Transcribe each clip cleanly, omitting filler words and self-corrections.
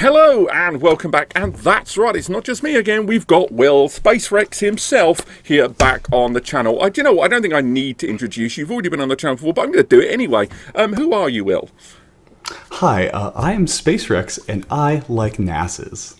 Hello and welcome back, and that's right, it's not just me again. We've got Will Spacerex himself here back on the channel. Do you know what? I don't think I need to introduce you. You've already been on the channel before, but I'm going to do it anyway. Who are you, Will? Hi, I am Spacerex, and I like NASA's.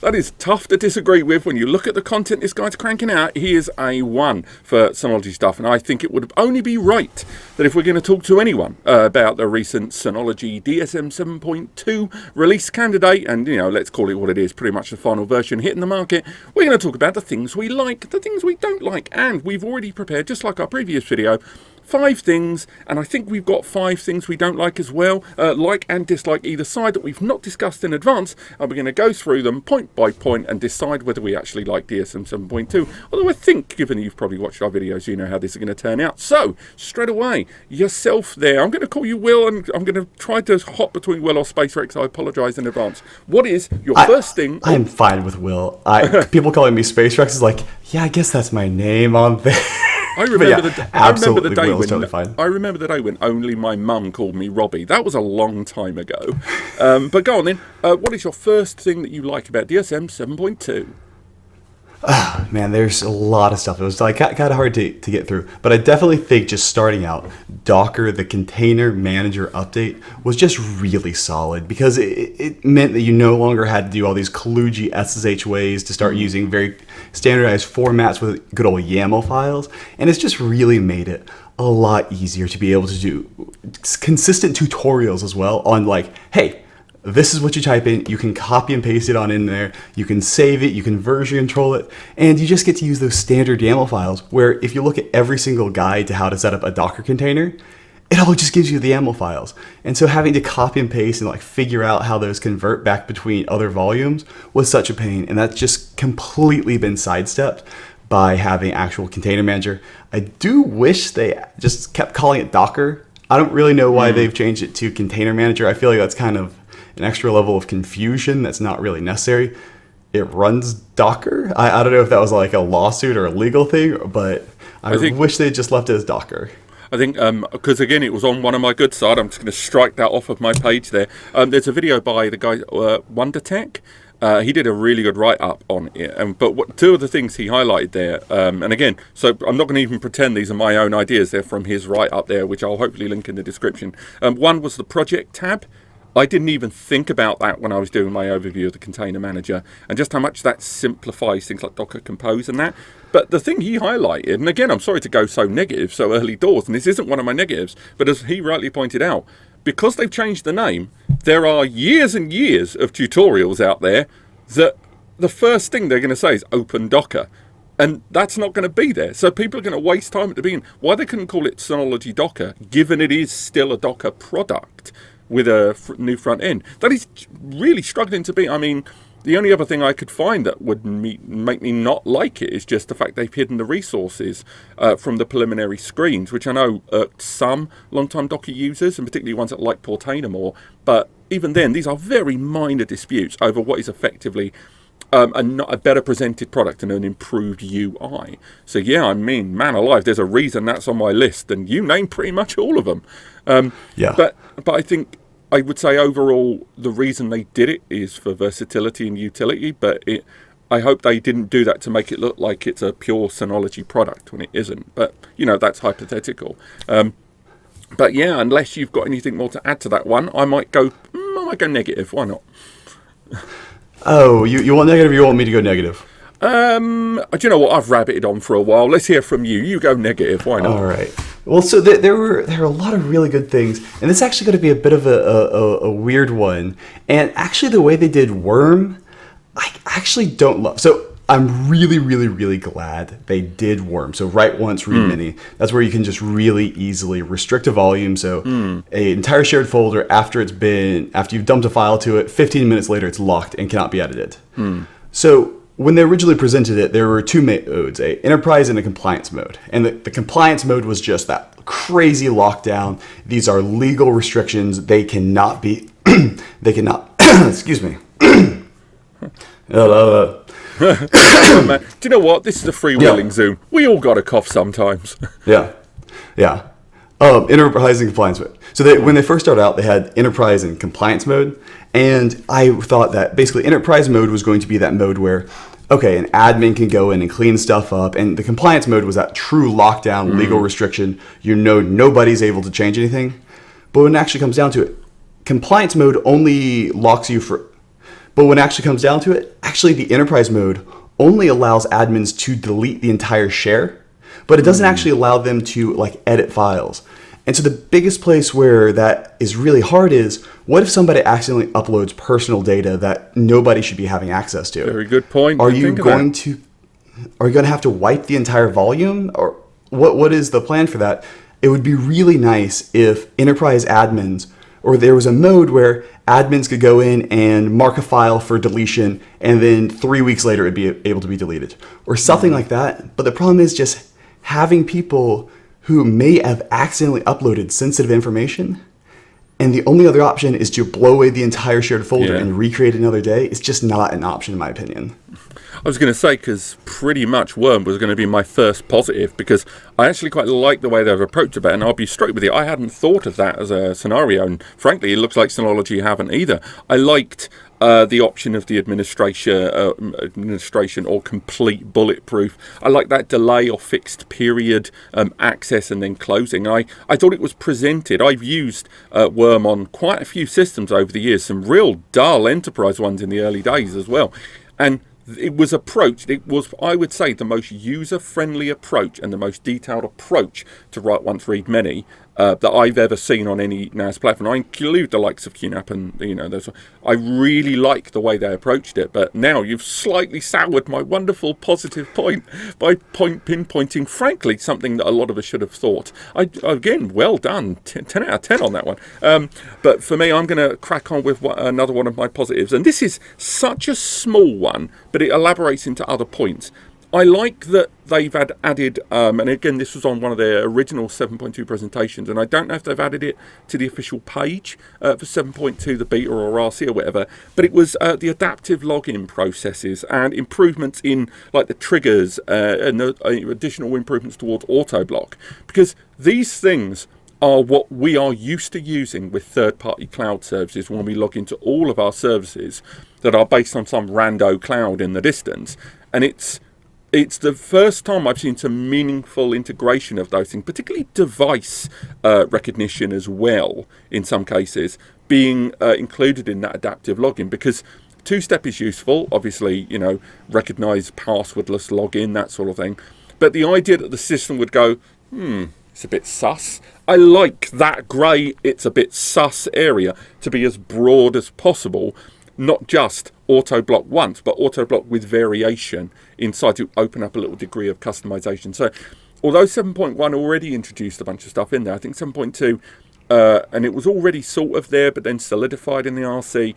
That is tough to disagree with. When you look at the content this guy's cranking out, he is a one for Synology stuff, and I think it would only be right that if we're going to talk to anyone about the recent Synology DSM 7.2 release candidate, and let's call it what it is, pretty much the final version hitting the market, we're going to talk about the things we like, the things we don't like, and we've already prepared, just like our previous video, 5 things, and I think we've got 5 things we don't like as well, like and dislike either side, that we've not discussed in advance, and we're going to go through them point by point and decide whether we actually like DSM 7.2, although I think, given you've probably watched our videos, you know how this is going to turn out. So, straight away, yourself there, I'm going to call you Will, and I'm going to try to hop between Will or Spacerex. I apologise in advance. What is your first thing? I'm fine with Will. People calling me Spacerex is like, yeah, I guess that's my name on there. I remember the day when totally fine. I remember the day when only my mum called me Robbie. That was a long time ago. But go on then. What is your first thing that you like about DSM 7.2? Man, there's a lot of stuff. It was like kind of hard to get through, but I definitely think just starting out, Docker, the container manager update, was just really solid because it meant that you no longer had to do all these kludgy SSH ways to start using very standardized formats with good old YAML files, and it's just really made it a lot easier to be able to do consistent tutorials as well on like, hey, this is what you type in, you can copy and paste it on in there, you can save it, you can version control it, and you just get to use those standard YAML files where if you look at every single guide to how to set up a Docker container, it all just gives you the YAML files. And so having to copy and paste and like figure out how those convert back between other volumes was such a pain, and that's just completely been sidestepped by having actual container manager. I do wish they just kept calling it Docker. I don't really know why they've changed it to container manager. I feel like that's kind of an extra level of confusion that's not really necessary. It runs Docker. I don't know if that was like a lawsuit or a legal thing, but I wish they just left it as Docker. I think, because again, it was on one of my good side. I'm just going to strike that off of my page there. There's a video by the guy, WonderTech. He did a really good write-up on it. But 2 of the things he highlighted there, and again, so I'm not going to even pretend these are my own ideas. They're from his write-up there, which I'll hopefully link in the description. One was the project tab. I didn't even think about that when I was doing my overview of the container manager, and just how much that simplifies things like Docker Compose and that. But the thing he highlighted, and again, I'm sorry to go so negative so early doors, and this isn't one of my negatives, but as he rightly pointed out, because they've changed the name, there are years and years of tutorials out there that the first thing they're going to say is open Docker. And that's not going to be there. So people are going to waste time at the beginning. Why they couldn't call it Synology Docker, given it is still a Docker product with a new front end? That is really struggling to be. I mean, the only other thing I could find that would make me not like it is just the fact they've hidden the resources from the preliminary screens, which I know irked some long-time Docker users, and particularly ones that like Portainer more. But even then, these are very minor disputes over what is effectively a better presented product and an improved UI. So yeah, I mean, man alive, there's a reason that's on my list, and you named pretty much all of them. Yeah. But I think I would say overall the reason they did it is for versatility and utility, but I hope they didn't do that to make it look like it's a pure Synology product when it isn't. But, that's hypothetical. But yeah, unless you've got anything more to add to that one, I might go negative. Why not? Oh, you want negative or you want me to go negative? Do you know what? I've rabbited on for a while. Let's hear from you. You go negative. Why not? All right. Well, so there were a lot of really good things, and this is actually going to be a bit of a weird one. And actually, the way they did Worm, I actually don't love. So I'm really, really, really glad they did Worm. So write once, read many. That's where you can just really easily restrict a volume. So an entire shared folder after you've dumped a file to it, 15 minutes later it's locked and cannot be edited. So when they originally presented it, there were 2 modes, a enterprise and a compliance mode. And the compliance mode was just that crazy lockdown. These are legal restrictions. They cannot be, excuse me. Man. Do you know what? This is a freewheeling Zoom. We all got a cough sometimes. Yeah. Enterprise and compliance mode. So when they first started out, they had enterprise and compliance mode. And I thought that basically enterprise mode was going to be that mode where, okay, an admin can go in and clean stuff up. And the compliance mode was that true lockdown, legal restriction. Nobody's able to change anything. But when it actually comes down to it, compliance mode only locks you for... But when it actually comes down to it, actually the enterprise mode only allows admins to delete the entire share, but it doesn't actually allow them to like edit files. And so the biggest place where that is really hard is, what if somebody accidentally uploads personal data that nobody should be having access to? Very good point. Are you going to have to wipe the entire volume, or what is the plan for that? It would be really nice if enterprise admins, or there was a mode where admins could go in and mark a file for deletion, and then 3 weeks later it'd be able to be deleted, or something like that. But the problem is just having people who may have accidentally uploaded sensitive information, and the only other option is to blow away the entire shared folder and recreate another day. It's just not an option, in my opinion. I was going to say, because pretty much Worm was going to be my first positive, because I actually quite like the way they've approached it, and I'll be straight with you, I hadn't thought of that as a scenario, and frankly, it looks like Synology haven't either. I liked the option of the administration or complete bulletproof. I like that delay or fixed period access and then closing. I thought it was presented. I've used Worm on quite a few systems over the years, some real dull enterprise ones in the early days as well, and it was approached, it was, I would say, the most user-friendly approach and the most detailed approach to write once, read many that I've ever seen on any NAS platform. I include the likes of QNAP and, those. I really like the way they approached it, but now you've slightly soured my wonderful positive point by pinpointing, frankly, something that a lot of us should have thought. Again, well done, 10 out of 10 on that one. But for me, I'm going to crack on with another one of my positives, and this is such a small one, but it elaborates into other points. I like that they've added, and again, this was on one of their original 7.2 presentations, and I don't know if they've added it to the official page for 7.2, the beta or RC or whatever, but it was the adaptive login processes and improvements in like the triggers and the additional improvements towards auto block, because these things are what we are used to using with third-party cloud services when we log into all of our services that are based on some rando cloud in the distance, and it's the first time I've seen some meaningful integration of those things, particularly device recognition as well, in some cases, being included in that adaptive login, because two-step is useful, obviously, recognize passwordless login, that sort of thing. But the idea that the system would go, it's a bit sus. I like that grey, it's a bit sus area to be as broad as possible, not just auto block once, but auto block with variation inside to open up a little degree of customization. So although 7.1 already introduced a bunch of stuff in there, I think 7.2, and it was already sort of there, but then solidified in the RC,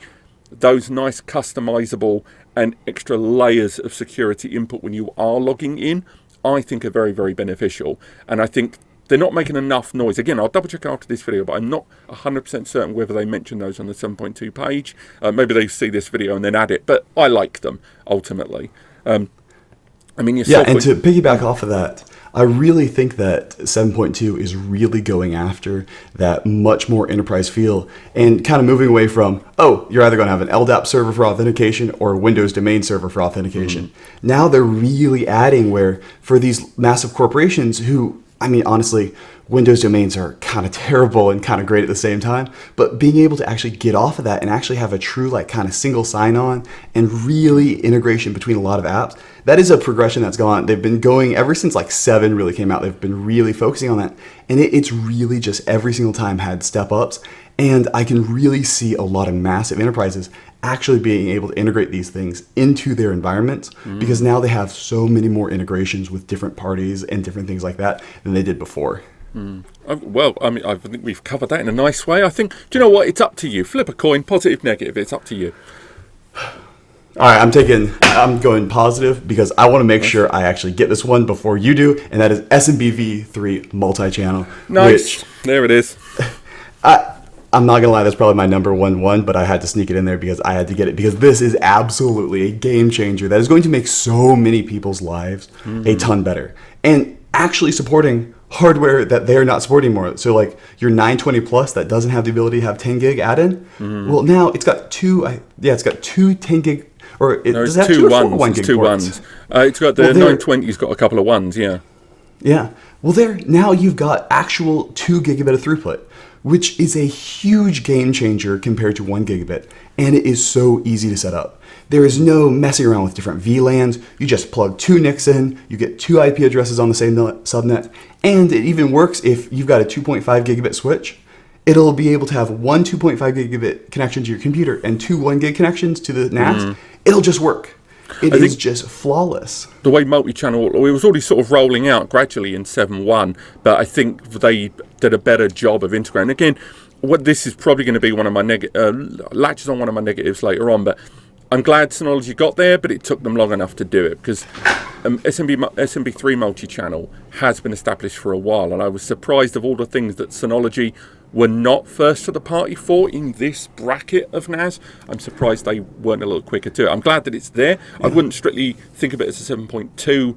those nice customizable and extra layers of security input when you are logging in, I think are very, very beneficial. And I think they're not making enough noise. Again, I'll double check after this video, but I'm not 100% certain whether they mention those on the 7.2 page. Maybe they see this video and then add it, but I like them ultimately. And to piggyback off of that, I really think that 7.2 is really going after that much more enterprise feel and kind of moving away from, you're either going to have an LDAP server for authentication or a Windows domain server for authentication. Now they're really adding where for these massive corporations who, honestly, Windows domains are kind of terrible and kind of great at the same time, but being able to actually get off of that and actually have a true kind of single sign-on and really integration between a lot of apps, that is a progression that's gone. They've been going ever since 7 really came out. They've been really focusing on that, and it's really just every single time had step-ups, and I can really see a lot of massive enterprises actually being able to integrate these things into their environments because now they have so many more integrations with different parties and different things like that than they did before. Well, I think we've covered that in a nice way. I think, do you know what? It's up to you. Flip a coin, positive, negative. It's up to you. All right, I'm going positive because I want to make sure I actually get this one before you do, and that is SMBv3 multi-channel. Nice. There it is. I'm not going to lie, that's probably my number one, but I had to sneak it in there because I had to get it because this is absolutely a game changer that is going to make so many people's lives a ton better. And actually supporting hardware that they're not supporting more. So like your 920 Plus that doesn't have the ability to have 10 gig add-in, well now it's got it's got two 10 gig, or it No, does it's have two two or four ones. 1 It's gig two ports. ones. It's got the 920's got a couple of ones, yeah. Yeah. Well, now you've got actual 2 gigabit of throughput, which is a huge game changer compared to 1 gigabit, and it is so easy to set up. There is no messing around with different VLANs. You just plug 2 NICs in, you get 2 IP addresses on the same subnet, and it even works if you've got a 2.5 gigabit switch. It'll be able to have one 2.5 gigabit connection to your computer and 2 1 gig connections to the NAS. It'll just work. It is just flawless. The way multi-channel, it was already sort of rolling out gradually in 7.1, but I think they did a better job of integrating. Again, this is probably going to be one of my latches on one of my negatives later on, but I'm glad Synology got there, but it took them long enough to do it, because SMB3 multi-channel has been established for a while, and I was surprised of all the things that Synology were not first to the party for in this bracket of NAS. I'm surprised they weren't a little quicker to it. I'm glad that it's there. I wouldn't strictly think of it as a 7.2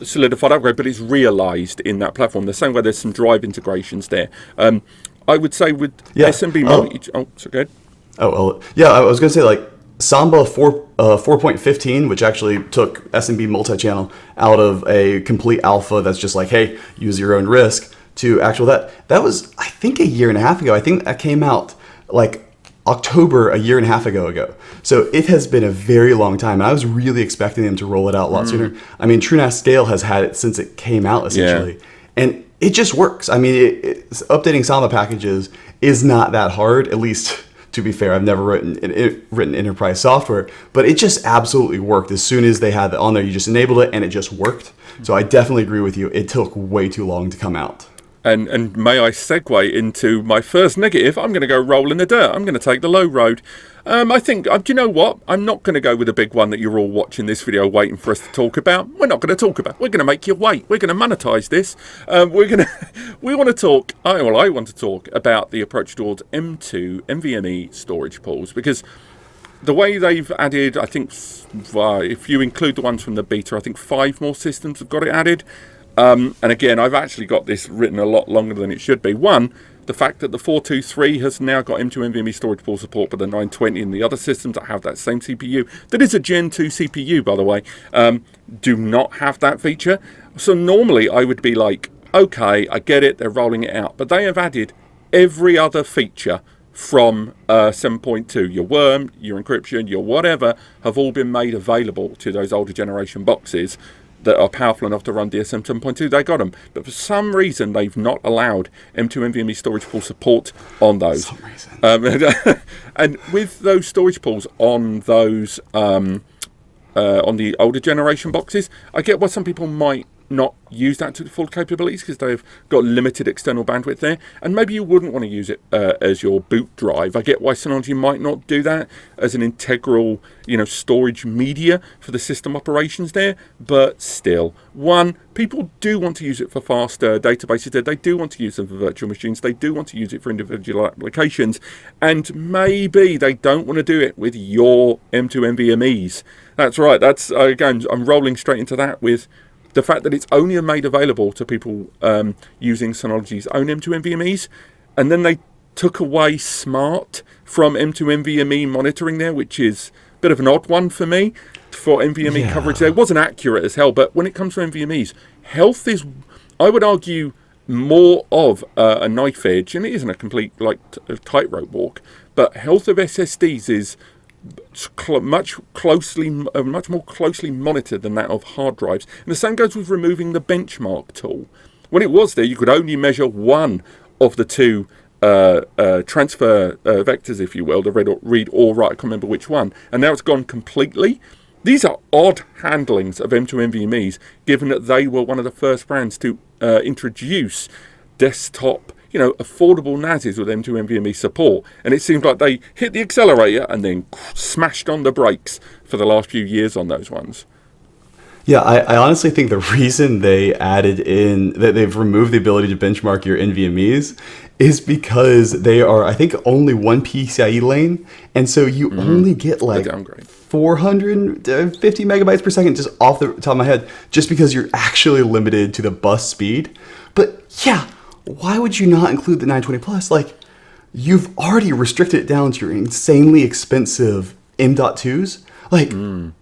solidified upgrade, but it's realised in that platform. The same way there's some drive integrations there. I would say with SMB multi... Oh, so good. I was going to say, like, Samba 4.15, which actually took SMB multi-channel out of a complete alpha that's just like, hey, use your own risk, to actual that was, I think, a year and a half ago. I think that came out like October a year and a half ago. So it has been a very long time, and I was really expecting them to roll it out a lot sooner. I mean, TrueNAS Scale has had it since it came out, essentially, and it just works. I mean, updating Samba packages is not that hard, at least. To be fair, I've never written enterprise software, but it just absolutely worked. As soon as they had it on there, you just enabled it, and it just worked. So I definitely agree with you. It took way too long to come out. And may I segue into my first negative? I'm going to go roll in the dirt. I'm going to take the low road. I think, do you know what? I'm not going to go with the big one that you're all watching this video waiting for us to talk about. We're not going to talk about. We're going to make you wait. We're going to monetize this. We want to talk. I want to talk about the approach towards M2 NVMe storage pools, because the way they've added, I think, if you include the ones from the beta, I think 5 more systems have got it added. And again, I've actually got this written a lot longer than it should be. One, the fact that the 423 has now got M2 NVMe storage pool support, but the 920 and the other systems that have that same CPU, that is a Gen 2 CPU, by the way, do not have that feature. So normally I would be like, okay, I get it, they're rolling it out. But they have added every other feature from 7.2. Your worm, your encryption, your whatever, have all been made available to those older generation boxes that are powerful enough to run DSM 7.2. They got them, but for some reason they've not allowed M2 NVMe storage pool support on those. For some reason. And with those storage pools on those on the older generation boxes, I get why some people might not use that to the full capabilities, because they've got limited external bandwidth there, and maybe you wouldn't want to use it as your boot drive. I get why Synology might not do that as an integral, storage media for the system operations there, but still, people do want to use it for faster databases. They do want to use them for virtual machines. They do want to use it for individual applications, and maybe they don't want to do it with your M2 NVMe's. That's right. That's again, I'm rolling straight into that with the fact that it's only made available to people using Synology's own M2 NVMe's, and then they took away Smart from M2 NVMe monitoring there, which is a bit of an odd one for me for NVMe coverage there. It wasn't accurate as hell, but when it comes to NVMe's, health is, I would argue, more of a knife edge, and it isn't a complete tightrope walk, but health of SSDs is much more closely monitored than that of hard drives. And the same goes with removing the benchmark tool. When it was there, you could only measure one of the two transfer vectors, if you will, the read or write. I can't remember which one. And now it's gone completely. These are odd handlings of M2 NVMe's, given that they were one of the first brands to introduce desktop affordable NASes with M2 NVMe support, and it seems like they hit the accelerator and then smashed on the brakes for the last few years on those ones. Yeah, I honestly think the reason they added in that they've removed the ability to benchmark your NVMe's is because they are, I think, only one PCIe lane, and so you only get like downgrade. 450 megabytes per second, just off the top of my head, just because you're actually limited to the bus speed. But yeah, why would you not include the 920 plus? Like, you've already restricted it down to your insanely expensive M.2s. Like,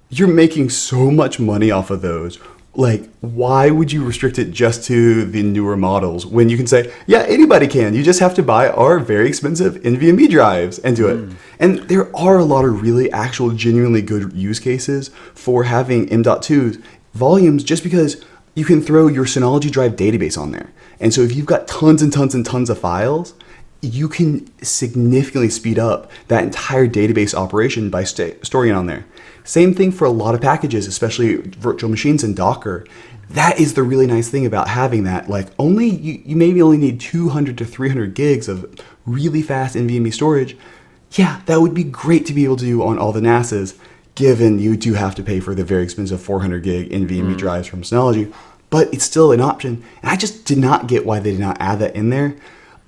you're making so much money off of those. Like, why would you restrict it just to the newer models when you can say, yeah, anybody can. You just have to buy our very expensive NVMe drives and do it. And there are a lot of really actual, genuinely good use cases for having M.2 volumes, just because you can throw your Synology drive database on there. And so if you've got tons and tons and tons of files, you can significantly speed up that entire database operation by storing it on there. Same thing for a lot of packages, especially virtual machines and Docker. That is the really nice thing about having that. Like, only you maybe only need 200 to 300 gigs of really fast NVMe storage. Yeah, that would be great to be able to do on all the NASs, given you do have to pay for the very expensive 400 gig NVMe drives from Synology. But it's still an option. And I just did not get why they did not add that in there,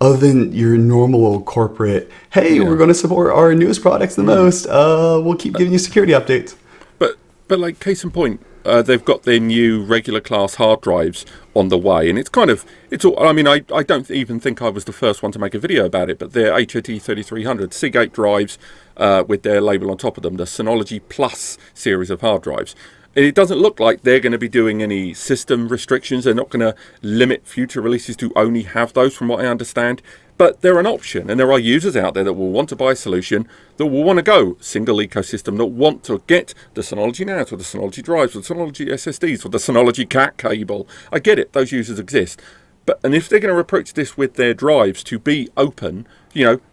other than your normal corporate, hey, we're going to support our newest products the most. We'll keep giving you security updates. But like, case in point, they've got their new regular class hard drives on the way, and it's all, I mean, I don't even think I was the first one to make a video about it, but they're HAT3300 Seagate drives with their label on top of them, the Synology Plus series of hard drives. It doesn't look like they're going to be doing any system restrictions. They're not going to limit future releases to only have those, from what I understand. But they're an option, and there are users out there that will want to buy a solution, that will want to go single ecosystem, that want to get the Synology NAS, or the Synology drives, or the Synology SSDs, or the Synology CAT cable. I get it, those users exist. And if they're going to approach this with their drives to be open,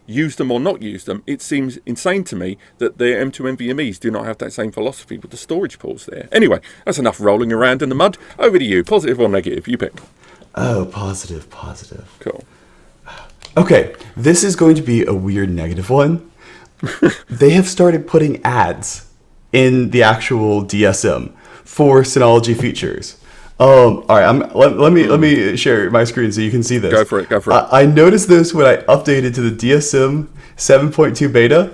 use them or not use them, it seems insane to me that their M2 NVMe's do not have that same philosophy with the storage pools there. Anyway, that's enough rolling around in the mud. Over to you. Positive or negative? You pick. Oh, positive. Cool. Okay, this is going to be a weird negative one. They have started putting ads in the actual DSM for Synology features. All right, let me share my screen so you can see this. Go for it. I noticed this when I updated to the DSM 7.2 beta.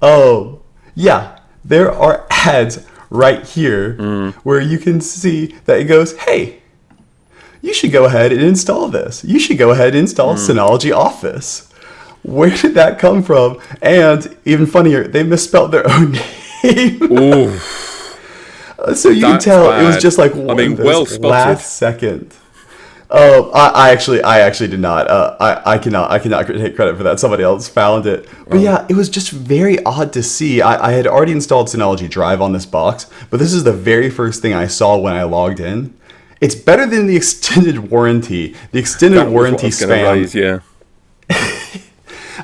Oh, yeah, there are ads right here where you can see that it goes, hey, you should go ahead and install this. You should go ahead and install Synology Office. Where did that come from? And even funnier, they misspelled their own name. Ooh. So you can tell bad. It was just like well spotted. Last second. I actually did not. I cannot take credit for that. Somebody else found it. But yeah, it was just very odd to see. I had already installed Synology Drive on this box, but this is the very first thing I saw when I logged in. It's better than the extended warranty. The extended warranty spam.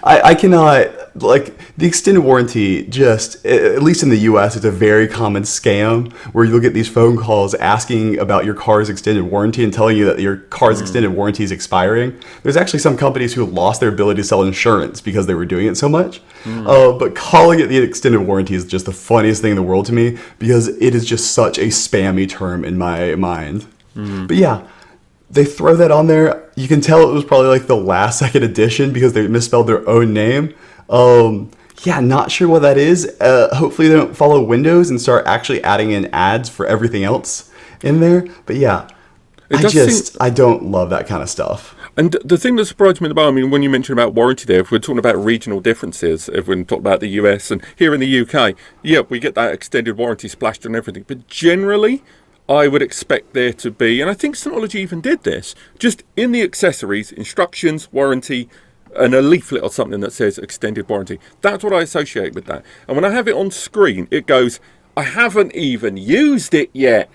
I cannot, like, the extended warranty, just, at least in the US, it's a very common scam where you'll get these phone calls asking about your car's extended warranty and telling you that your car's extended warranty is expiring. There's actually some companies who lost their ability to sell insurance because they were doing it so much. But calling it the extended warranty is just the funniest thing in the world to me, because it is just such a spammy term in my mind. But yeah, they throw that on there. You can tell it was probably like the last second edition because they misspelled their own name. Yeah, not sure what that is. Hopefully they don't follow Windows and start actually adding in ads for everything else in there. But yeah, I don't love that kind of stuff. And the thing that surprised me about, I mean, when you mentioned about warranty there, if we're talking about regional differences, if we're talking about the US and here in the UK, yeah, we get that extended warranty splashed on everything. But generally, I would expect there to be, and I think Synology even did this, just in the accessories, instructions, warranty, and a leaflet or something that says extended warranty. That's what I associate with that. And when I have it on screen, it goes, I haven't even used it yet.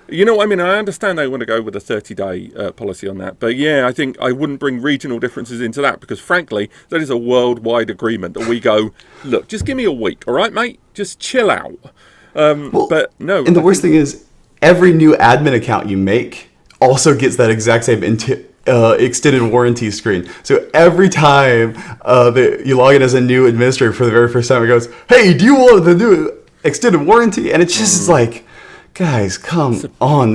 You know what I mean? I understand they want to go with a 30-day policy on that. But yeah, I think I wouldn't bring regional differences into that, because frankly, that is a worldwide agreement that we go, look, just give me a week, all right, mate? Just chill out. But no. And the worst thing is, every new admin account you make also gets that exact same extended warranty screen. So every time you log in as a new administrator for the very first time, it goes, hey, do you want the new extended warranty? And it just is like, guys, come on.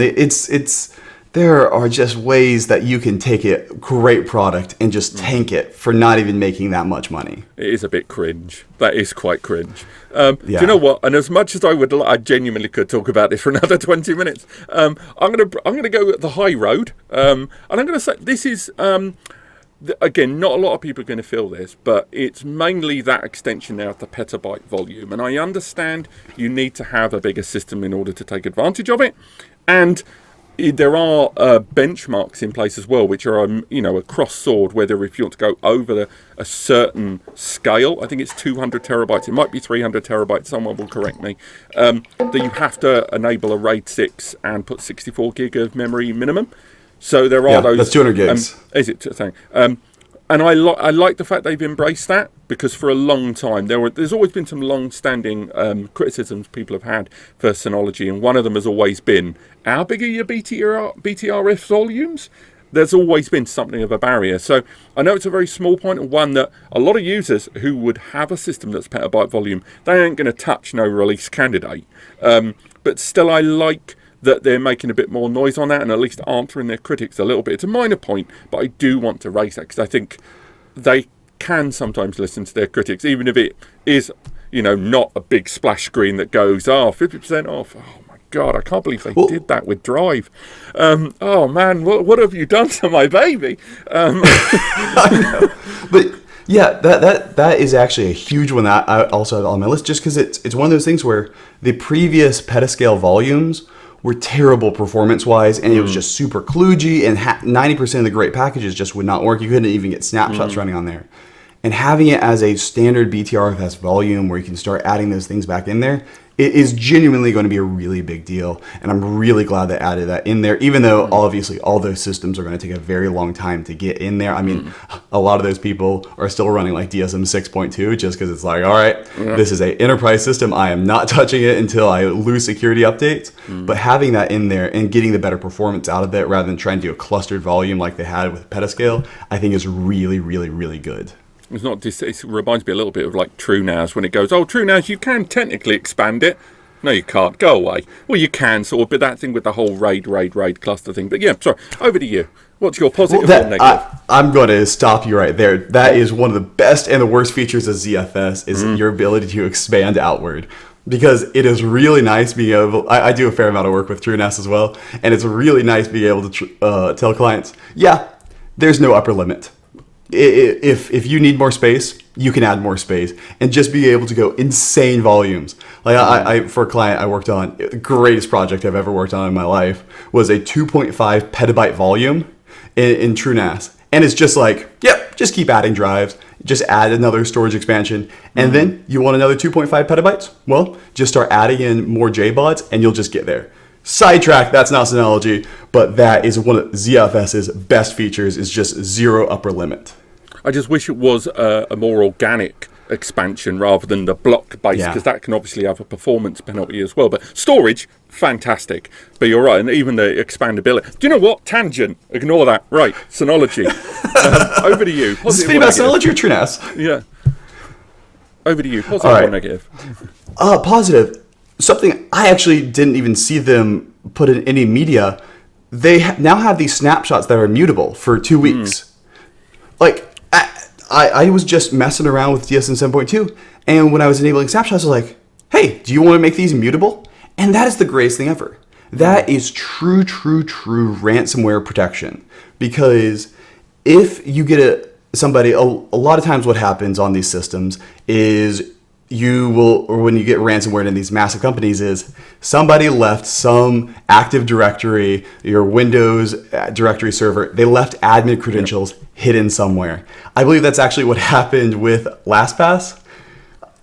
There are just ways that you can take a great product and just tank it for not even making that much money. It is a bit cringe. That is quite cringe. Do you know what? And as much as I genuinely could talk about this for another 20 minutes. I'm gonna go at the high road. And I'm gonna say this is again, not a lot of people are going to feel this, but it's mainly that extension now of the petabyte volume. And I understand you need to have a bigger system in order to take advantage of it, and there are benchmarks in place as well, which are a cross sword. Whether if you want to go over a certain scale, I think it's 200 terabytes. It might be 300 terabytes. Someone will correct me. That you have to enable a RAID 6 and put 64 gig of memory minimum. So there are those. That's 200 gigs. Is it? And I like the fact they've embraced that, because for a long time there's always been some long-standing criticisms people have had for Synology, and one of them has always been, how big are your BTRF volumes? There's always been something of a barrier. So I know it's a very small point, and one that a lot of users who would have a system that's petabyte volume, they ain't going to touch no release candidate. But still, I like that they're making a bit more noise on that and at least answering their critics a little bit. It's a minor point, but I do want to raise that because I think they can sometimes listen to their critics, even if it is, not a big splash screen that goes, 50% off. Oh my God, I can't believe they did that with Drive. Oh man, what have you done to my baby? I know. But yeah, that is actually a huge one that I also have on my list, just because it's one of those things where the previous petascale volumes were terrible performance-wise, and it was just super kludgy, and 90% of the great packages just would not work. You couldn't even get snapshots running on there. And having it as a standard BTRFS volume where you can start adding those things back in there, it is genuinely going to be a really big deal. And I'm really glad they added that in there, even though obviously all those systems are going to take a very long time to get in there. I mean, a lot of those people are still running like DSM 6.2 just because it's like, all right, this is a enterprise system. I am not touching it until I lose security updates. But having that in there and getting the better performance out of it rather than trying to do a clustered volume like they had with Petascale, I think is really, really, really good. It's not. It reminds me a little bit of like TrueNAS when it goes, TrueNAS, you can technically expand it. No, you can't. Go away. Well, you can sort of, but that thing with the whole RAID cluster thing. But yeah, sorry. Over to you. What's your positive or negative? I'm going to stop you right there. That is one of the best and the worst features of ZFS is your ability to expand outward. Because it is really nice being able, I do a fair amount of work with TrueNAS as well, and it's really nice being able to tell clients, there's no upper limit. If you need more space, you can add more space, and just be able to go insane volumes. Like I for a client I worked on, the greatest project I've ever worked on in my life was a 2.5 petabyte volume in TrueNAS, and it's just like, just keep adding drives, just add another storage expansion, and then you want another 2.5 petabytes. Well, just start adding in more JBODs, and you'll just get there. Sidetrack, that's not Synology, but that is one of ZFS's best features, is just zero upper limit. I just wish it was a more organic expansion rather than the block based, because that can obviously have a performance penalty as well. But storage, fantastic. But you're right, and even the expandability. Do you know what? Tangent. Ignore that. Right, Synology. Over to you. Speaking about Synology or TrueNAS? Yeah. Over to you. Positive or negative? Positive. Something I actually didn't even see them put in any media. They now have these snapshots that are immutable for 2 weeks. Like, I was just messing around with DSM 7.2, and when I was enabling snapshots, I was like, hey, do you want to make these immutable? And that is the greatest thing ever. That is true ransomware protection. Because if you get somebody, a lot of times what happens on these systems is you will, or when you get ransomware in these massive companies, is somebody left some Active Directory, your Windows directory server, they left admin credentials hidden somewhere. I believe that's actually what happened with LastPass.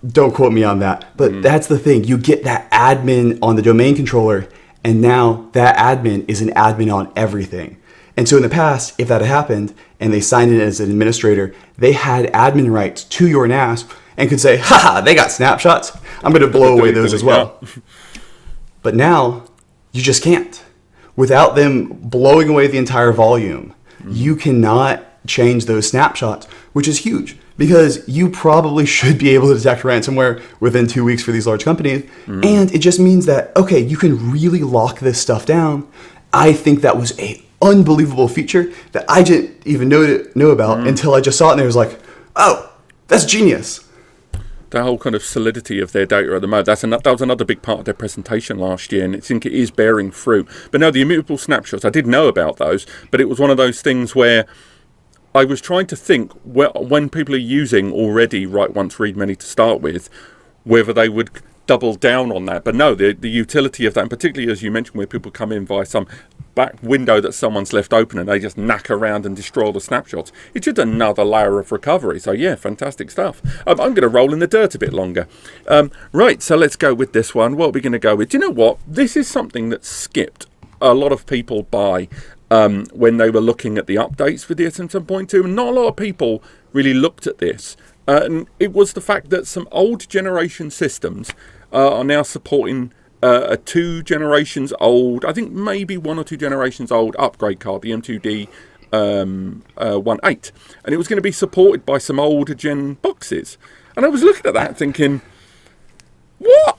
Don't quote me on that, but that's the thing. You get that admin on the domain controller, and now that admin is an admin on everything. And so in the past, if that had happened and they signed in as an administrator, they had admin rights to your NAS and could say, they got snapshots. I'm going to blow away those as well. But now, you just can't. Without them blowing away the entire volume, you cannot change those snapshots, which is huge because you probably should be able to detect ransomware within 2 weeks for these large companies. And it just means that, okay, you can really lock this stuff down. I think that was a unbelievable feature that I didn't even know about until I just saw it, and it was like, oh, that's genius. The whole kind of solidity of their data at the moment, that was another big part of their presentation last year, and I think it is bearing fruit. But no, the immutable snapshots, I did know about those, but it was one of those things where I was trying to think when people are using already write once, read many to start with, whether they would double down on that. But no, the utility of that, and particularly as you mentioned, where people come in via some back window that someone's left open and they just knack around and destroy all the snapshots, it's just another layer of recovery. So yeah, fantastic stuff. I'm going to roll in the dirt a bit longer. Right, so let's go with this one. What are we going to go with? Do you know what? This is something that skipped a lot of people by when they were looking at the updates for DSM 7.2, and not a lot of people really looked at this. And it was the fact that some old generation systems are now supporting a 2 generations old, I think maybe 1 or 2 generations old upgrade card, the M2D18, and it was going to be supported by some older gen boxes. And I was looking at that thinking, what?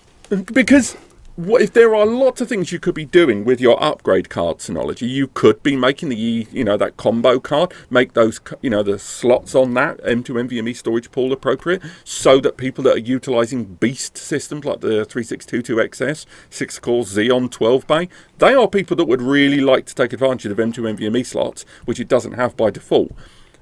Because if there are lots of things you could be doing with your upgrade card Synology, you could be making the, that combo card, make those, the slots on that M2 NVMe storage pool appropriate, so that people that are utilizing beast systems like the 3622XS, 6-core Xeon 12 bay, they are people that would really like to take advantage of M2 NVMe slots, which it doesn't have by default.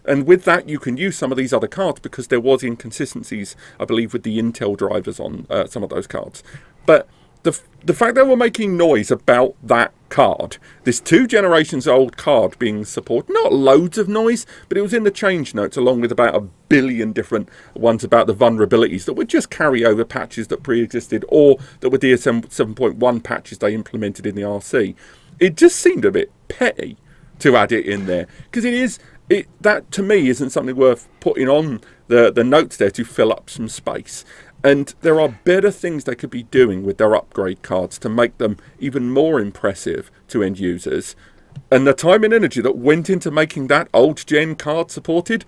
And with that, you can use some of these other cards because there was inconsistencies, I believe, with the Intel drivers on some of those cards. But the fact that we're making noise about that card, this 2 generations old card being supported, not loads of noise, but it was in the change notes along with about 1 billion different ones about the vulnerabilities that would just carry over patches that pre-existed or that were DSM 7.1 patches they implemented in the RC. It just seemed a bit petty to add it in there because that to me isn't something worth putting on the notes there to fill up some space. And there are better things they could be doing with their upgrade cards to make them even more impressive to end users. And the time and energy that went into making that old gen card supported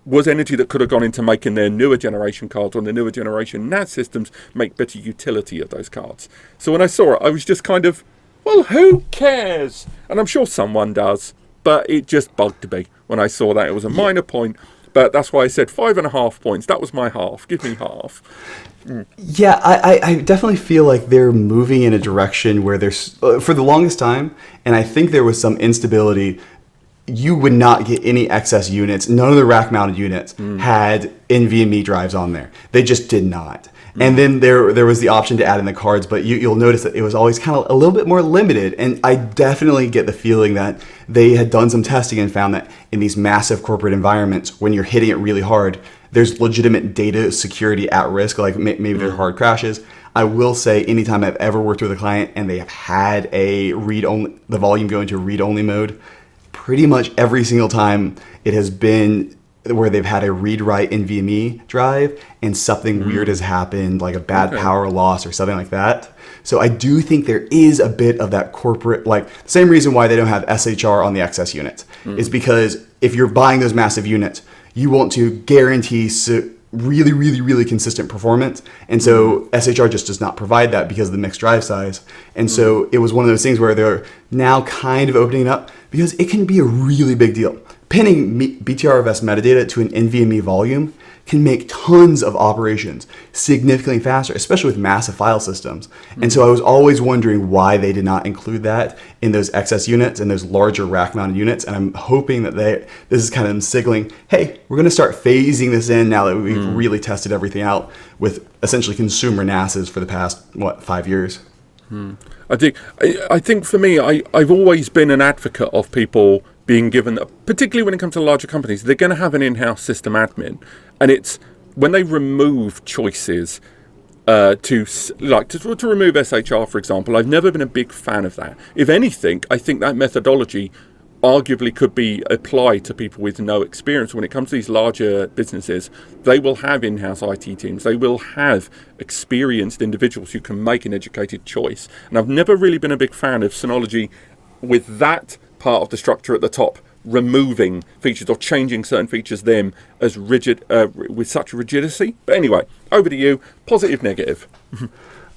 was energy that could have gone into making their newer generation cards or the newer generation NAS systems make better utility of those cards. So when I saw it, I was just kind of, well, who cares? And I'm sure someone does, but it just bugged me when I saw that. It was a minor point. But that's why I said 5.5 points. That was my half. Give me half. Yeah, I definitely feel like they're moving in a direction where there's, for the longest time, and I think there was some instability, you would not get any excess units. None of the rack-mounted units had NVMe drives on there. They just did not. And then there was the option to add in the cards, but you'll notice that it was always kind of a little bit more limited. And I definitely get the feeling that they had done some testing and found that in these massive corporate environments, when you're hitting it really hard, there's legitimate data security at risk, like maybe there are hard crashes. I will say anytime I've ever worked with a client and they have had the volume go into read-only mode, pretty much every single time it has been where they've had a read-write NVMe drive and something weird has happened, like a bad power loss or something like that. So I do think there is a bit of that corporate, like the same reason why they don't have SHR on the XS units is because if you're buying those massive units, you want to guarantee really, really, really consistent performance. And so SHR just does not provide that because of the mixed drive size. And so it was one of those things where they're now kind of opening up because it can be a really big deal. Pinning BTRFS metadata to an NVMe volume can make tons of operations significantly faster, especially with massive file systems. And so I was always wondering why they did not include that in those XS units and those larger rack-mounted units. And I'm hoping that this is kind of them signaling, hey, we're going to start phasing this in now that we've really tested everything out with essentially consumer NASs for the past, 5 years. I think for me, I've always been an advocate of people being given, particularly when it comes to larger companies, they're going to have an in-house system admin, and it's when they remove choices to remove SHR, for example. I've never been a big fan of that. If anything, I think that methodology arguably could be applied to people with no experience. When it comes to these larger businesses, they will have in-house IT teams. They will have experienced individuals who can make an educated choice. And I've never really been a big fan of Synology with that part of the structure at the top removing features or changing certain features them as rigid with such rigidity. But anyway, over to you. Positive, negative.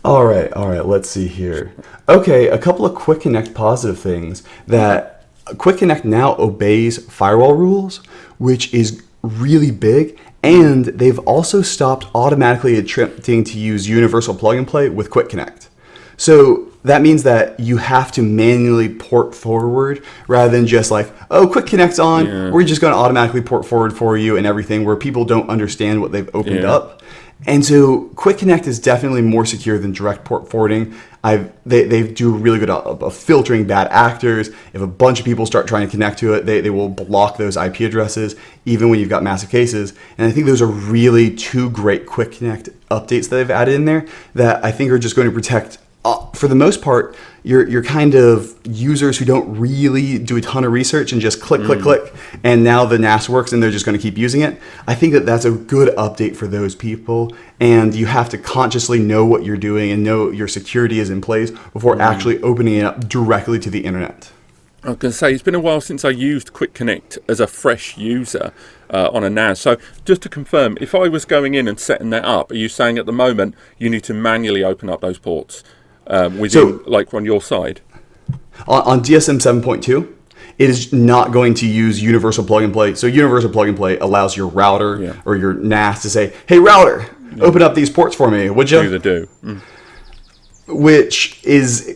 All right. Let's see here. Okay, a couple of Quick Connect positive things. That Quick Connect now obeys firewall rules, which is really big. And they've also stopped automatically attempting to use universal plug and play with Quick Connect. So that means that you have to manually port forward rather than just like, oh, Quick Connect's on. Yeah. We're just going to automatically port forward for you and everything, where people don't understand what they've opened up. And so Quick Connect is definitely more secure than direct port forwarding. They do a really good of filtering bad actors. If a bunch of people start trying to connect to it, they will block those IP addresses, even when you've got massive cases. And I think those are really two great Quick Connect updates that they've added in there that I think are just going to protect, for the most part, your kind of users who don't really do a ton of research and just click, and now the NAS works and they're just going to keep using it. I think that that's a good update for those people, and you have to consciously know what you're doing and know your security is in place before actually opening it up directly to the internet. I was going to say, it's been a while since I used Quick Connect as a fresh user on a NAS. So just to confirm, if I was going in and setting that up, are you saying at the moment you need to manually open up those ports? Like on your side? On DSM 7.2, it is not going to use universal plug and play. So universal plug and play allows your router or your NAS to say, hey, router, open up these ports for me, would you? Which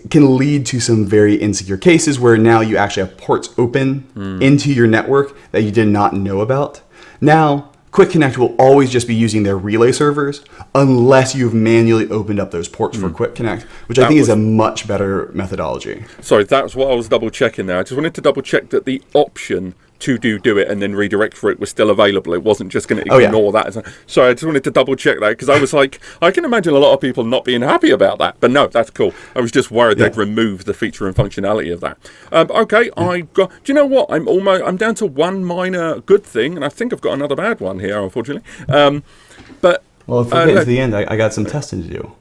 can lead to some very insecure cases where now you actually have ports open into your network that you did not know about. Now, Quick Connect will always just be using their relay servers unless you've manually opened up those ports for Quick Connect, which I think is a much better methodology. Sorry, that's what I was double checking there. I just wanted to double check that the option to do it and then redirect for it was still available. It wasn't just going to ignore that. So I just wanted to double check that, because I was like, I can imagine a lot of people not being happy about that. But no, that's cool. I was just worried they'd remove the feature and functionality of that. Do you know what? I'm down to one minor good thing, and I think I've got another bad one here, unfortunately. Well, if we get to the end, I got some testing to do.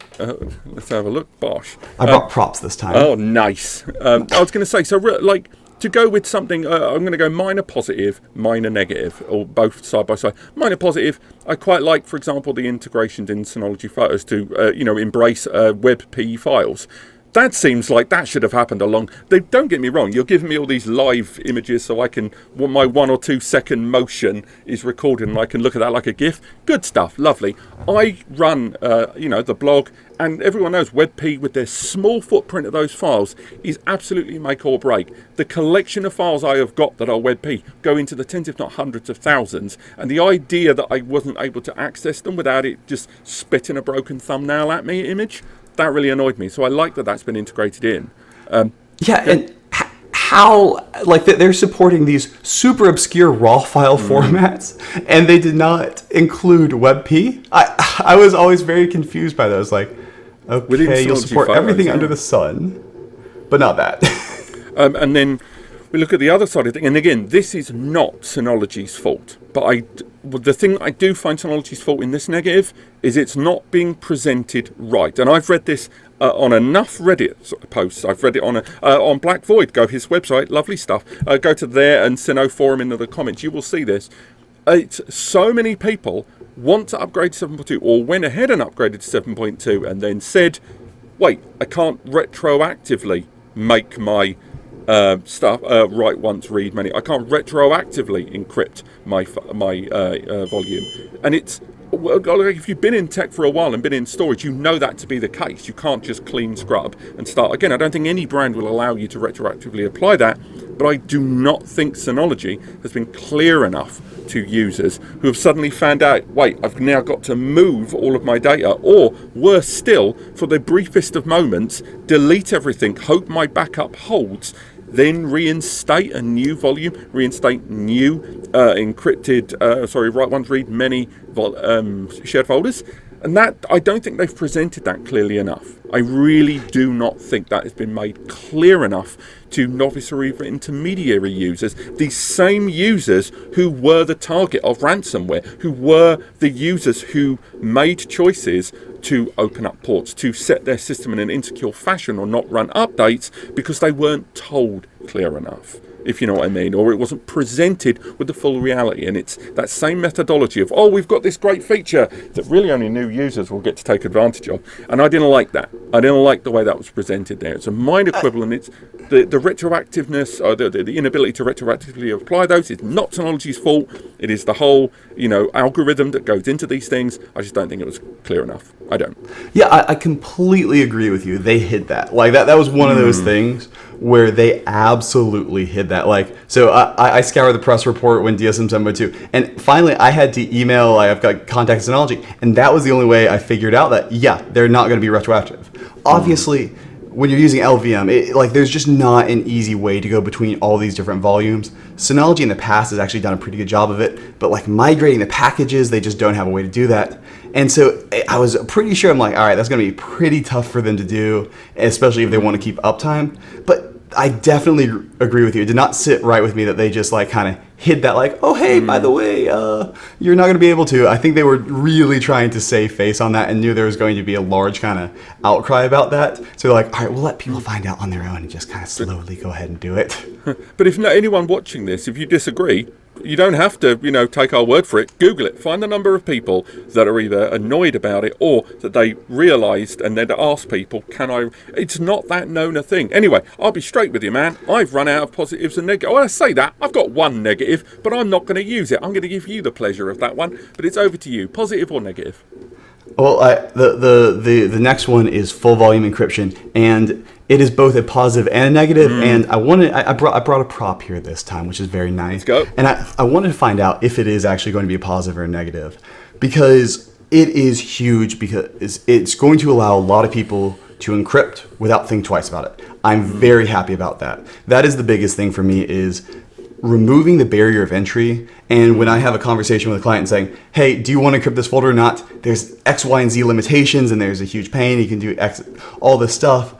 Let's have a look. Bosh. I brought props this time. Oh, nice. I was going to say, to go with something, I'm going to go minor positive, minor negative, or both side by side. Minor positive, I quite like, for example, the integrations in Synology Photos to, embrace WebP files. That seems like that should have happened don't get me wrong, you're giving me all these live images so I can, my 1 or 2 second motion is recorded and I can look at that like a GIF. Good stuff, lovely. I run, the blog, and everyone knows WebP with their small footprint of those files is absolutely make or break. The collection of files I have got that are WebP go into the tens if not hundreds of thousands, and the idea that I wasn't able to access them without it just spitting a broken thumbnail at me image, that really annoyed me. So I like that that's been integrated in. And how, they're supporting these super obscure raw file formats, and they did not include WebP. I was always very confused by those. Like, okay, you'll support everything under the sun, but not that. And then we look at the other side of it, and again, this is not Synology's fault, but the thing I do find Synology's fault in this negative is it's not being presented right. And I've read this on enough Reddit posts. I've read it on Black Void. Go to his website, lovely stuff. Go to there and Syno forum into the comments. You will see this. It's so many people want to upgrade to 7.2 or went ahead and upgraded to 7.2 and then said, wait, I can't retroactively make my stuff write once, read many. I can't retroactively encrypt my volume, and it's if you've been in tech for a while and been in storage, you know that to be the case. You can't just clean scrub and start again. I don't think any brand will allow you to retroactively apply that, but I do not think Synology has been clear enough to users who have suddenly found out, wait, I've now got to move all of my data, or worse still, for the briefest of moments, delete everything, hope my backup holds, then reinstate a new volume, reinstate new encrypted, write once, read many shared folders. And that, I don't think they've presented that clearly enough. I really do not think that has been made clear enough to novice or even intermediary users, these same users who were the target of ransomware, who were the users who made choices to open up ports, to set their system in an insecure fashion or not run updates because they weren't told clear enough. if you know what I mean, or it wasn't presented with the full reality. And it's that same methodology of, oh, we've got this great feature that really only new users will get to take advantage of. And I didn't like that. I didn't like the way that was presented there. It's a mind equivalent. It's the retroactiveness, or the inability to retroactively apply those is not Synology's fault. It is the whole, algorithm that goes into these things. I just don't think it was clear enough. I don't. Yeah, I completely agree with you. They hid that. Like, that was one of those things where they absolutely hid that. Like, so I scoured the press report when DSM 7.2, and finally I had to email, I've got contact Synology, and that was the only way I figured out that, yeah, they're not going to be retroactive. Obviously, when you're using LVM, there's just not an easy way to go between all these different volumes. Synology in the past has actually done a pretty good job of it, but like migrating the packages, they just don't have a way to do that. And so I was pretty sure, I'm like, all right, that's going to be pretty tough for them to do, especially if they want to keep uptime. But I definitely agree with you. It did not sit right with me that they just kind of hid that, oh, hey, by the way, you're not going to be able to. I think they were really trying to save face on that and knew there was going to be a large kind of outcry about that. So they're like, all right, we'll let people find out on their own and just kind of slowly go ahead and do it. But if not anyone watching this, if you disagree, you don't have to, take our word for it. Google it. Find the number of people that are either annoyed about it or that they realised and then ask people, It's not that known a thing. Anyway, I'll be straight with you, man. I've run out of positives and negatives. Well, I say that. I've got one negative, but I'm not going to use it. I'm going to give you the pleasure of that one. But it's over to you. Positive or negative? Well, the next one is full volume encryption, and it is both a positive and a negative. And I brought a prop here this time, which is very nice. Let's go. And I wanted to find out if it is actually going to be a positive or a negative, because it is huge, because it's going to allow a lot of people to encrypt without thinking twice about it. I'm very happy about that. That is the biggest thing for me, is removing the barrier of entry. And when I have a conversation with a client saying, hey, do you want to encrypt this folder or not? There's X, Y, and Z limitations, and there's a huge pain. You can do X, all this stuff.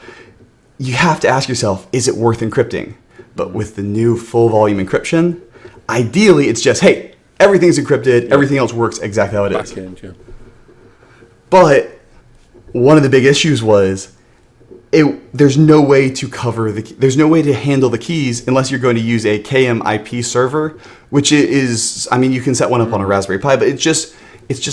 You have to ask yourself, is it worth encrypting? But with the new full volume encryption, ideally it's just, hey, everything's encrypted, everything else works exactly how it is. Back-end, yeah. But one of the big issues was, there's no way to there's no way to handle the keys unless you're going to use a KM IP server, which is, you can set one up on a Raspberry Pi, but it's just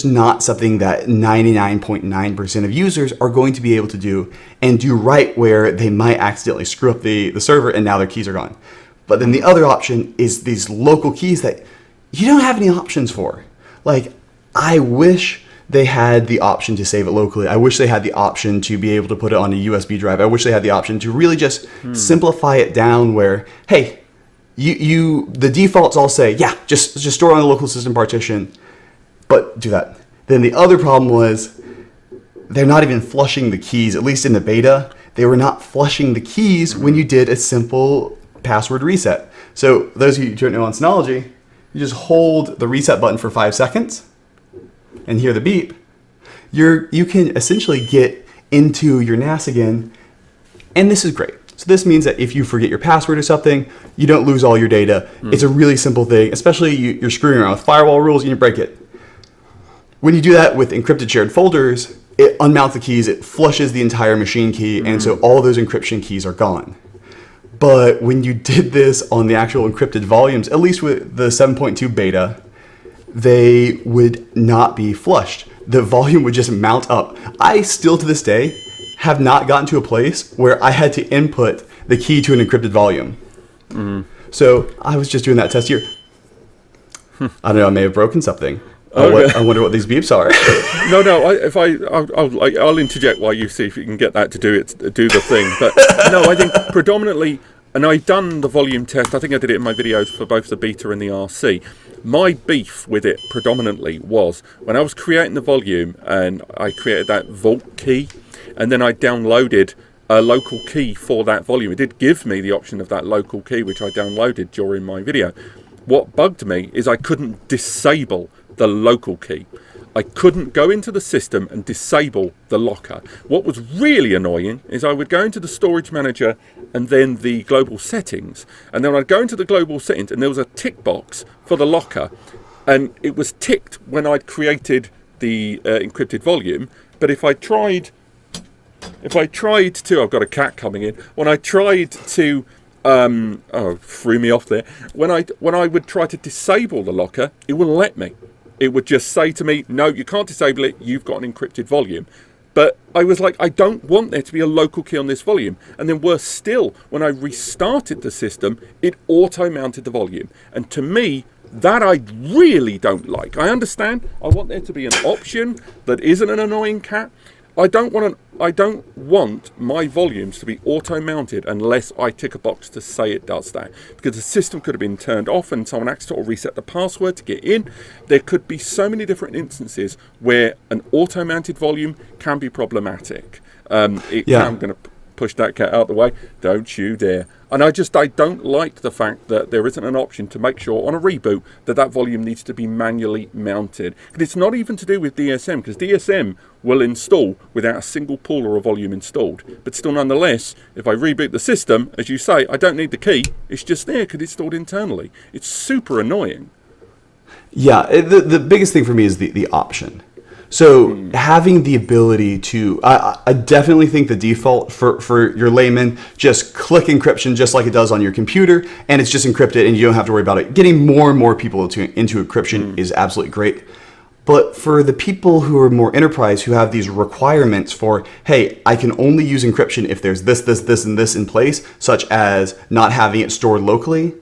not something that 99.9% of users are going to be able to do and do right, where they might accidentally screw up the server and now their keys are gone. But then the other option is these local keys that you don't have any options for. I wish they had the option to save it locally. I wish they had the option to be able to put it on a USB drive. I wish they had the option to really just simplify it down where, hey, the defaults all say, yeah, just store it on the local system partition, but do that. Then the other problem was, they're not even flushing the keys, at least in the beta. They were not flushing the keys when you did a simple password reset. So those of you who don't know on Synology, you just hold the reset button for 5 seconds and hear the beep. You can essentially get into your NAS again, and this is great. So this means that if you forget your password or something, you don't lose all your data. It's a really simple thing, especially you're screwing around with firewall rules and you break it. When you do that with encrypted shared folders, it unmounts the keys, it flushes the entire machine key, and so all those encryption keys are gone. But when you did this on the actual encrypted volumes, at least with the 7.2 beta, they would not be flushed. The volume would just mount up. I still to this day have not gotten to a place where I had to input the key to an encrypted volume. So I was just doing that test here. I don't know, I may have broken something. I wonder what these beeps are. I'll interject while you see if you can get that to do the thing. But no, I think predominantly, and I've done the volume test. I think I did it in my videos for both the beta and the RC. My beef with it predominantly was when I was creating the volume and I created that vault key, and then I downloaded a local key for that volume. It did give me the option of that local key, which I downloaded during my video. What bugged me is I couldn't disable the local key. I couldn't go into the system and disable the locker. What was really annoying is I would go into the storage manager and then the global settings, and then I'd go into the global settings and there was a tick box for the locker, and it was ticked when I'd created the encrypted volume. But if I tried to, I've got a cat coming in, when I tried to threw me off there. When I would try to disable the locker, it wouldn't let me. It would just say to me, no, you can't disable it, you've got an encrypted volume. But I was like, I don't want there to be a local key on this volume. And then worse still, when I restarted the system, it auto-mounted the volume. And to me, that I really don't like. I understand, I want there to be an option that isn't an annoying cat. I don't want my volumes to be auto-mounted unless I tick a box to say it does that. Because the system could have been turned off and someone accidentally reset the password to get in. There could be so many different instances where an auto-mounted volume can be problematic. I'm going to push that cat out of the way. Don't you dare. And I don't like the fact that there isn't an option to make sure on a reboot that volume needs to be manually mounted. And it's not even to do with DSM, because DSM will install without a single pull or a volume installed. But still, nonetheless, if I reboot the system, as you say, I don't need the key. It's just there because it's stored internally. It's super annoying. Yeah, the biggest thing for me is the option. So having the ability to, I definitely think the default for your layman, just click encryption just like it does on your computer, and it's just encrypted and you don't have to worry about it. Getting more and more people into encryption is absolutely great. But for the people who are more enterprise, who have these requirements for, hey, I can only use encryption if there's this, and this in place, such as not having it stored locally,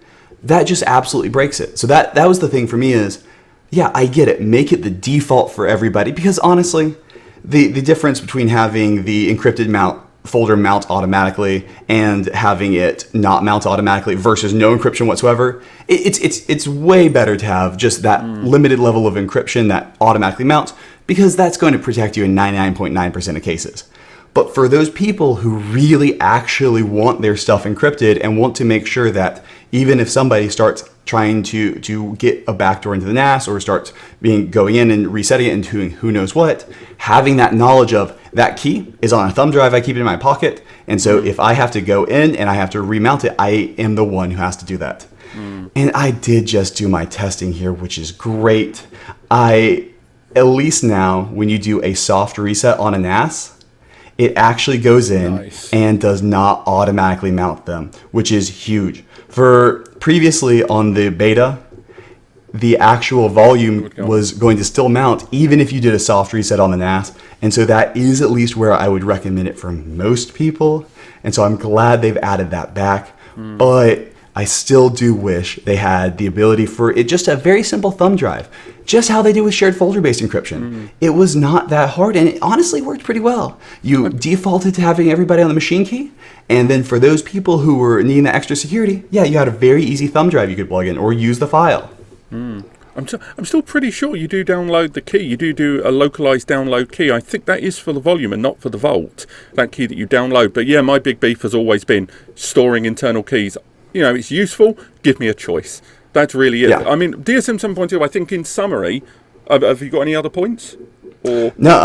that just absolutely breaks it. So that was the thing for me is, yeah, I get it. Make it the default for everybody, because honestly, the difference between having the encrypted folder mount automatically and having it not mount automatically versus no encryption whatsoever, it's way better to have just that limited level of encryption that automatically mounts, because that's going to protect you in 99.9% of cases. But for those people who really actually want their stuff encrypted and want to make sure that even if somebody starts trying to get a backdoor into the NAS or starts going in and resetting it and doing who knows what, having that knowledge of that key is on a thumb drive, I keep it in my pocket. And so if I have to go in and I have to remount it, I am the one who has to do that. And I did just do my testing here, which is great. At least now, when you do a soft reset on a NAS, it actually goes in and does not automatically mount them, which is huge. For previously on the beta, the actual volume was going to still mount even if you did a soft reset on the NAS. And so that is at least where I would recommend it for most people. And so I'm glad they've added that back. But I still do wish they had the ability for it just a very simple thumb drive. Just how they do with shared folder-based encryption. It was not that hard, and it honestly worked pretty well. You defaulted to having everybody on the machine key, and then for those people who were needing that extra security, yeah, you had a very easy thumb drive you could plug in or use the file. I'm still pretty sure you do download the key. You do a localized download key. I think that is for the volume and not for the vault, that key that you download. But yeah, my big beef has always been storing internal keys. You know, it's useful. Give me a choice. That's really it. Yeah. I mean, DSM 7.2, I think in summary, have you got any other points? Or no,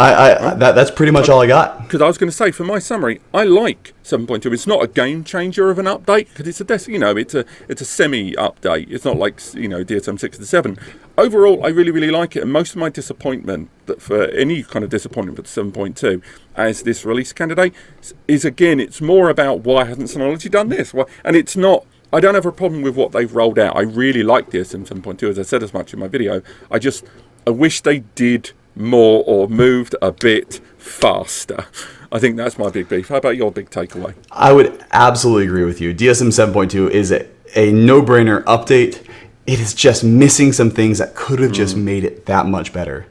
that's pretty much all I got. Because I was going to say, for my summary, I like 7.2. It's not a game changer of an update, because it's a semi update. It's not like DSM 6 to 7. Overall, I really, really like it, and most of my disappointment, that for any kind of disappointment with 7.2 as this release candidate, is again, it's more about why hasn't Synology done this? And it's not. I don't have a problem with what they've rolled out. I really like DSM 7.2, as I said as much in my video. I wish they did more or moved a bit faster. I think that's my big beef. How about your big takeaway? I would absolutely agree with you. DSM 7.2 is a no-brainer update. It is just missing some things that could have just made it that much better.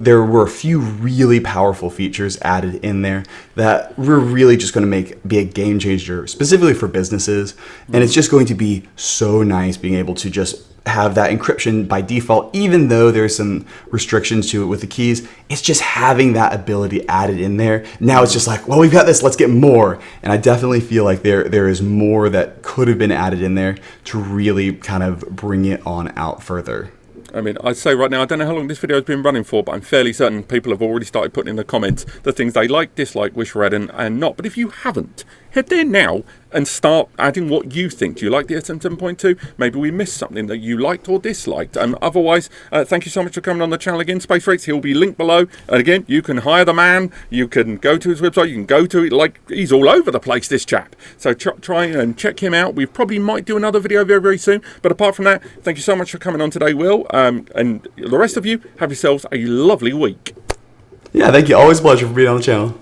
There were a few really powerful features added in there that we're really just going to be a game changer, specifically for businesses. And it's just going to be so nice being able to just have that encryption by default, even though there's some restrictions to it with the keys. It's just having that ability added in there. Now it's just like, well, we've got this, let's get more. And I definitely feel like there is more that could have been added in there to really kind of bring it on out further. I mean, I'd say right now, I don't know how long this video has been running for, but I'm fairly certain people have already started putting in the comments the things they like, dislike, wish read, and not. But if you haven't, head there now and start adding what you think. Do you like the DSM 7.2? Maybe we missed something that you liked or disliked. Otherwise, thank you so much for coming on the channel again. Spacerex, he'll be linked below. And again, you can hire the man. You can go to his website. You can go to it. Like, he's all over the place, this chap. So try and check him out. We probably might do another video very, very soon. But apart from that, thank you so much for coming on today, Will. And the rest of you, have yourselves a lovely week. Yeah, thank you. Always a pleasure for being on the channel.